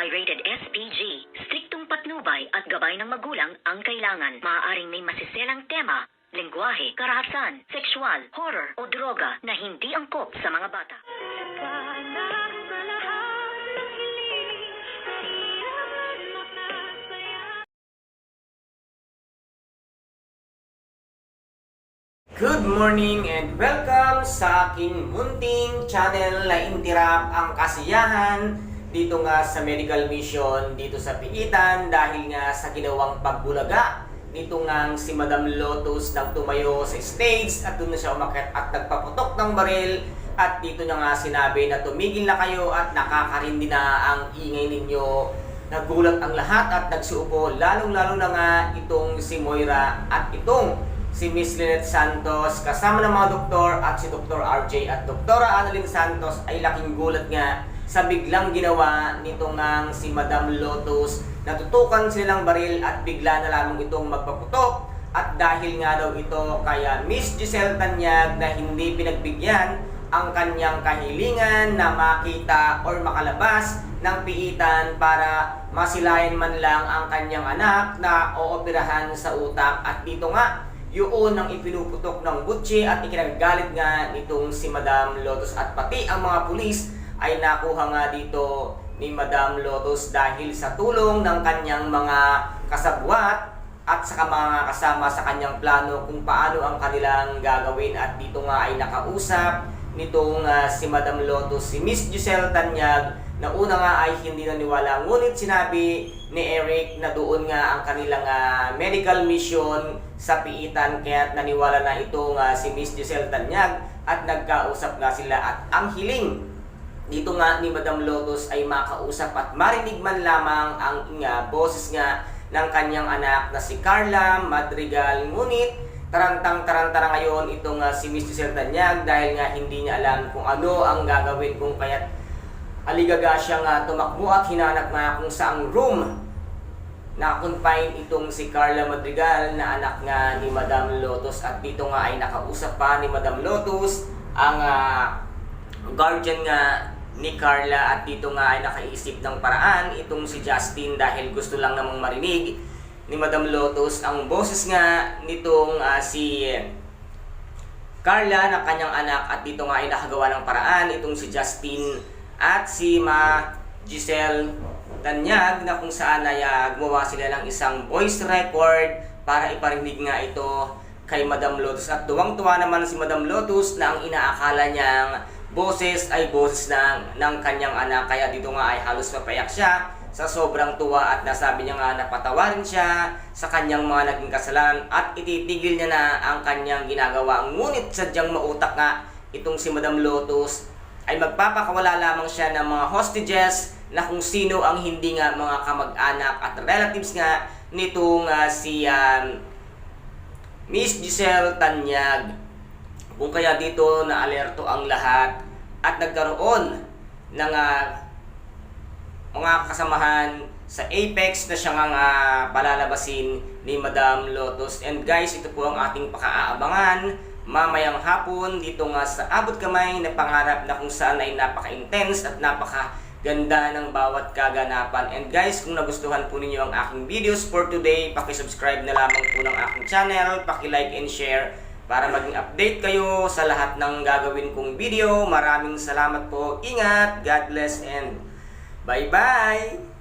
Pirated SPG. Striktong patnubay at gabay ng magulang ang kailangan. Maaaring may masiselang tema, lengguwahe, karahasan, sexual, horror o droga na hindi angkop sa mga bata. Good morning and welcome sa aking munting channel na intirap ang kasiyahan dito nga sa medical mission dito sa Piitan dahil nga sa ginawang pagbulaga nito nga si Madam Lotus nang tumayo sa stage at doon na siya umakyat at nagpaputok ng baril at dito niya nga sinabi na tumigil na kayo at nakakarindi na ang ingay ninyo. Nagulat ang lahat at nagsuupo lalong-lalo na nga itong si Moira at itong si Miss Lynette Santos kasama ng mga doktor at si Dr. RJ at Dr. Annalyn Santos ay laking gulat nga sa biglang ginawa nitong si Madam Lotus. Natutukan silang baril at bigla na lamang itong magpaputok at dahil nga daw ito kaya Miss Giselle Tanyag na hindi pinagbigyan ang kanyang kahilingan na makita or makalabas ng Piitan para masilayan man lang ang kanyang anak na ooperahan sa utak at dito nga yun ang ipinuputok ng butche at ikinagalit nga nitong si Madam Lotus at pati ang mga pulis ay nakuha nga dito ni Madam Lotus dahil sa tulong ng kanyang mga kasabwat at sa mga kasama sa kanyang plano kung paano ang kanilang gagawin at dito nga ay nakausap nitong si Madam Lotus, si Miss Giselle Tanyag na una nga ay hindi naniwala ngunit sinabi ni Eric na doon nga ang kanilang medical mission sa Piitan kaya naniwala na itong si Miss Giselle Tanyag at nagkausap nga sila at ang hiling dito nga ni Madam Lotus ay makausap at marinig man lamang ang boses nga ng kanyang anak na si Carla Madrigal ngunit tarantang-tarantara ngayon itong si Miss Giselle Tanyag dahil nga hindi niya alam kung ano ang gagawin kung kaya't aligaga siyang tumakbo at hinanap nga kung saang room na confine itong si Carla Madrigal na anak nga ni Madam Lotus at dito nga ay nakausap pa ni Madam Lotus ang guardian nga ni Carla at dito nga ay nakaisip ng paraan itong si Justin dahil gusto lang namang marinig ni Madam Lotus ang boses nga nitong si Carla na kanyang anak at dito nga ay nakagawa ng paraan itong si Justin at si Giselle Tanyag na kung saan ay gumawa sila ng isang voice record para iparinig nga ito kay Madam Lotus at tuwang-tuwa naman si Madam Lotus na ang inaakala niyang boses ay boses ng kanyang anak kaya dito nga ay halos mapayak siya sa sobrang tuwa at nasabi niya nga napatawarin siya sa kanyang mga naging kasalanan at ititigil niya na ang kanyang ginagawa ngunit sadyang mautak nga itong si Madam Lotus ay magpapakawala lamang siya ng mga hostages na kung sino ang hindi nga mga kamag-anak at relatives nga nitong si Miss Giselle Tanyag. Kung kaya dito na alerto ang lahat at nagkaroon ng mga kasamahan sa Apex na siya nga palalabasin ni Madam Lotus. And guys, ito po ang ating pakaabangan mamayang hapon dito nga sa Abot Kamay na pangarap na kung saan ay napaka-intense at napaka-ganda ng bawat kaganapan. And guys, kung nagustuhan po ninyo ang aking videos for today, paki-subscribe na lamang po ng aking channel, paki-like and share para maging update kayo sa lahat ng gagawin kong video. Maraming salamat po. Ingat, God bless and bye-bye!